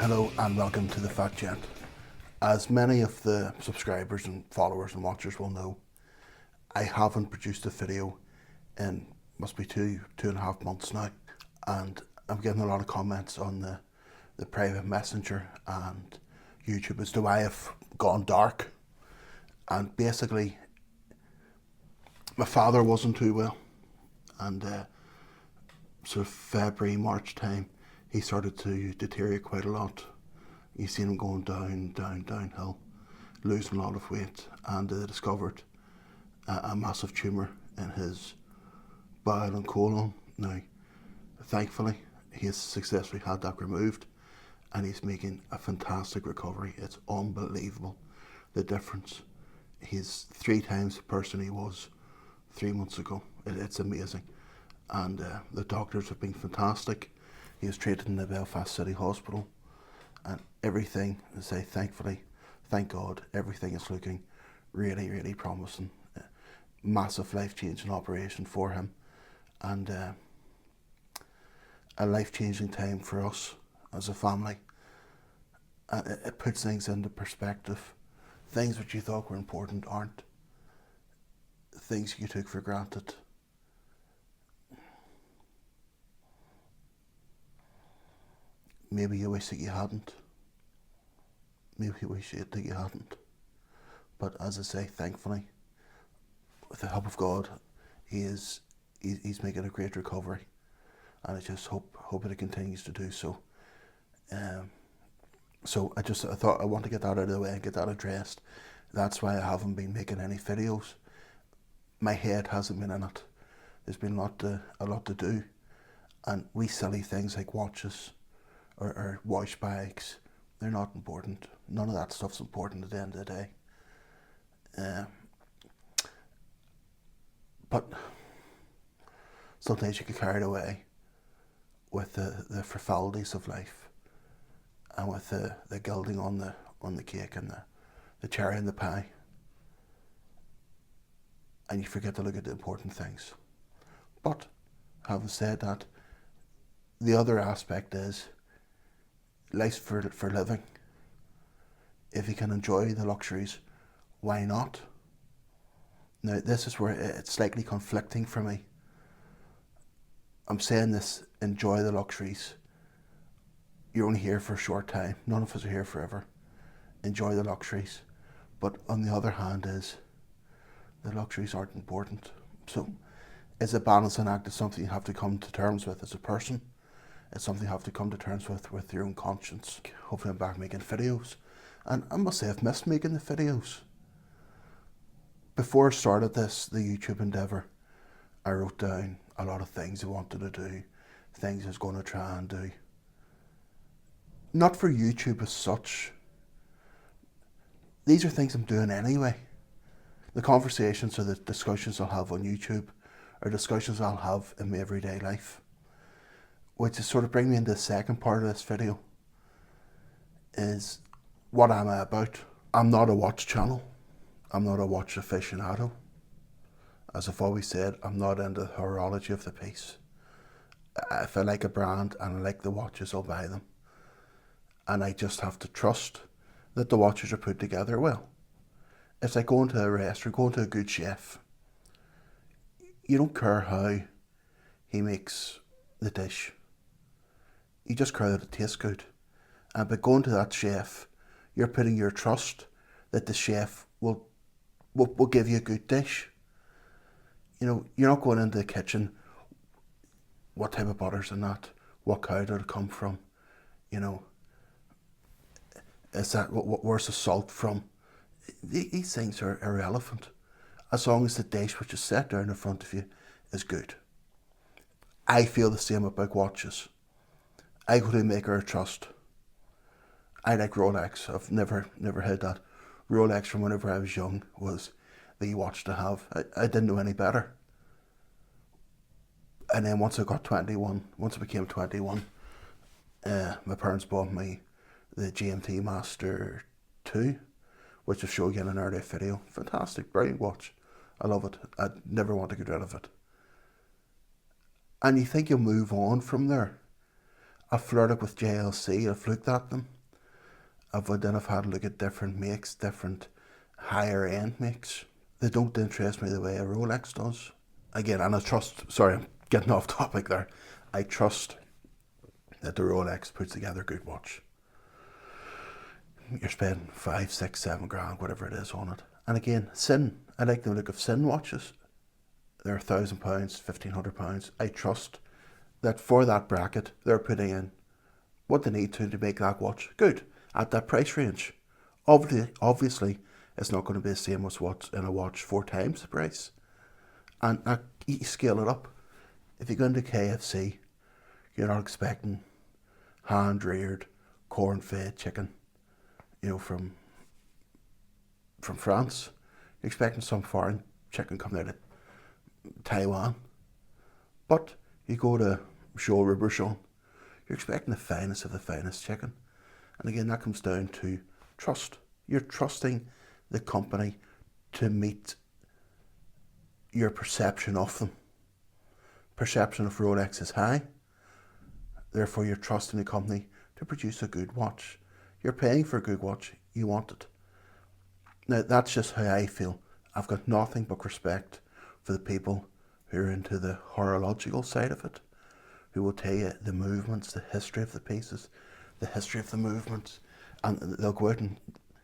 Hello and welcome to the Fat Gent. As many of the subscribers and followers and watchers will know, I haven't produced a video in must be two and a half months now, and I'm getting a lot of comments on the private messenger and YouTube as to why I've gone dark. And basically, my father wasn't too well, and sort of February, March time, he started to deteriorate quite a lot. You seen him going downhill, losing a lot of weight, and they discovered a massive tumour in his bowel and colon. Now, thankfully, he has successfully had that removed, and he's making a fantastic recovery. It's unbelievable, the difference. He's 3 times the person he was 3 months ago. It's amazing. And the doctors have been fantastic. He was treated in the Belfast City Hospital, and everything, I say, thankfully, thank God, everything is looking really, really promising. Massive life-changing operation for him, and a life-changing time for us as a family. It puts things into perspective. Things which you thought were important aren't. Things you took for granted. Maybe you wish that you hadn't. Maybe you wish that you hadn't. But as I say, thankfully, with the help of God, he's making a great recovery, and I just hope that it continues to do so. So I thought I want to get that out of the way and get that addressed. That's why I haven't been making any videos. My head hasn't been in it. There's been a lot to do, and we silly things like watches or wash bags, they're not important. None of that stuff's important at the end of the day. But sometimes you get carried away with the frivolities of life, and with the gilding on the cake and the cherry in the pie, and you forget to look at the important things. But having said that, the other aspect is life's for living. If you can enjoy the luxuries, why not? Now, this is where it's slightly conflicting for me. I'm saying this, enjoy the luxuries. You're only here for a short time. None of us are here forever. Enjoy the luxuries. But on the other hand is, the luxuries aren't important. So it's a balancing act. It's something you have to come to terms with as a person. It's something you have to come to terms with your own conscience. Hopefully I'm back making videos. And I must say I've missed making the videos. Before I started the YouTube endeavour, I wrote down a lot of things I wanted to do, things I was going to try and do. Not for YouTube as such. These are things I'm doing anyway. The conversations or the discussions I'll have on YouTube are discussions I'll have in my everyday life. Which is sort of bring me into the second part of this video, is what am I about? I'm not a watch channel. I'm not a watch aficionado. As I've always said, I'm not into the horology of the piece. If I like a brand and I like the watches, I'll buy them. And I just have to trust that the watches are put together well. It's like going to a restaurant, going to a good chef. You don't care how he makes the dish. You just care that it tastes good. And by going to that chef, you're putting your trust that the chef will give you a good dish. You know, you're not going into the kitchen, what type of butter's in that? What cow did it come from? You know, is that, where's the salt from? These things are irrelevant, as long as the dish which is set down in front of you is good. I feel the same about watches. I go to a maker of trust. I like Rolex. I've never had that. Rolex from whenever I was young was the watch to have. I didn't know any better. And then once I became 21, my parents bought me the GMT Master 2, which I've shown you in an earlier video. Fantastic, brilliant watch. I love it. I'd never want to get rid of it. And you think you'll move on from there. I flirted with JLC, I've looked at them. Then I've had a look at different makes, different higher end makes. They don't interest me the way a Rolex does. Again, and I trust, sorry, I'm getting off topic there. I trust that the Rolex puts together a good watch. You're spending 5, 6, 7 grand, whatever it is on it. And again, Sin, I like the look of Sin watches. They're £1,000, £1,500. I trust that for that bracket, they're putting in what they need to make that watch good at that price range. Obviously, it's not going to be the same as what's in a watch 4 times the price. And you scale it up. If you go into KFC, you're not expecting hand-reared, corn-fed chicken, from France. You're expecting some foreign chicken coming out of Taiwan. But you go to Jean Robertson, you're expecting the finest of the finest chicken. And again, that comes down to trust. You're trusting the company to meet your perception of them. Perception of Rolex is high. Therefore, you're trusting the company to produce a good watch. You're paying for a good watch. You want it. Now, that's just how I feel. I've got nothing but respect for the people who are into the horological side of it, who will tell you the movements, the history of the pieces, the history of the movements, and they'll go out and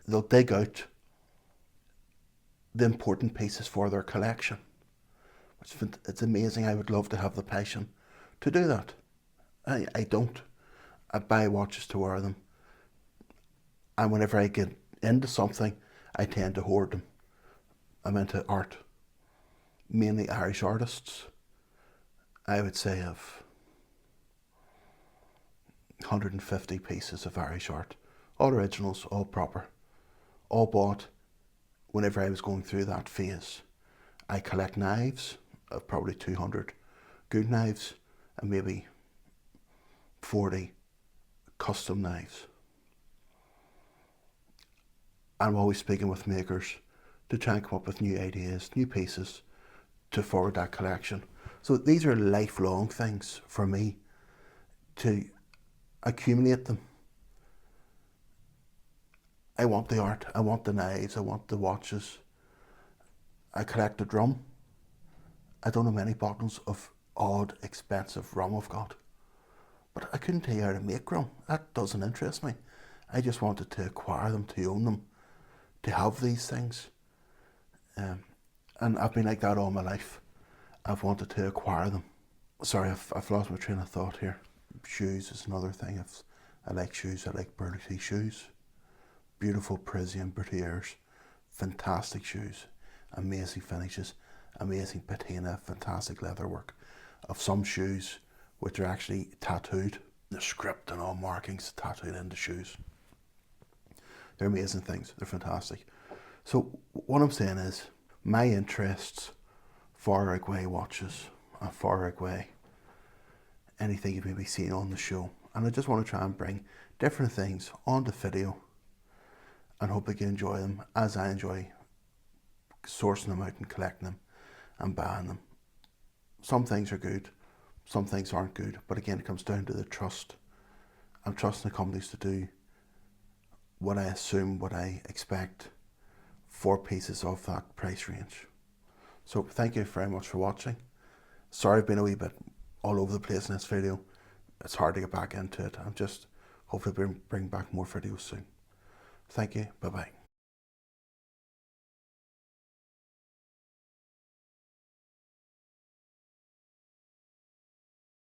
they'll dig out the important pieces for their collection. It's amazing. I would love to have the passion to do that. I don't. I buy watches to wear them. And whenever I get into something, I tend to hoard them. I'm into art. Mainly Irish artists. I would say of 150 pieces of Irish art. All originals, all proper. All bought whenever I was going through that phase. I collect knives, probably 200 good knives, and maybe 40 custom knives. I'm always speaking with makers to try and come up with new ideas, new pieces to forward that collection. So these are lifelong things for me to accumulate them. I want the art, I want the knives, I want the watches. I collect the rum. I don't know many bottles of odd, expensive rum I've got. But I couldn't tell you how to make rum. That doesn't interest me. I just wanted to acquire them, to own them, to have these things. And I've been like that all my life. I've wanted to acquire them. Sorry, I've lost my train of thought here. Shoes is another thing. I like shoes. I like Berluti shoes. Beautiful Parisian Berthiers. Fantastic shoes. Amazing finishes. Amazing patina. Fantastic leatherwork. Of some shoes which are actually tattooed. The script and all markings tattooed into shoes. They're amazing things. They're fantastic. So what I'm saying is, my interests far outweigh watches and far outweigh anything you've maybe seen on the show. And I just want to try and bring different things onto video and hope you can enjoy them as I enjoy sourcing them out and collecting them and buying them. Some things are good, some things aren't good, but again, it comes down to the trust. I'm trusting the companies to do what I assume, what I expect for pieces of that price range. So thank you very much for watching. Sorry I've been a wee bit all over the place in this video. It's hard to get back into it. I'm just hopefully bring back more videos soon. Thank you. Bye bye.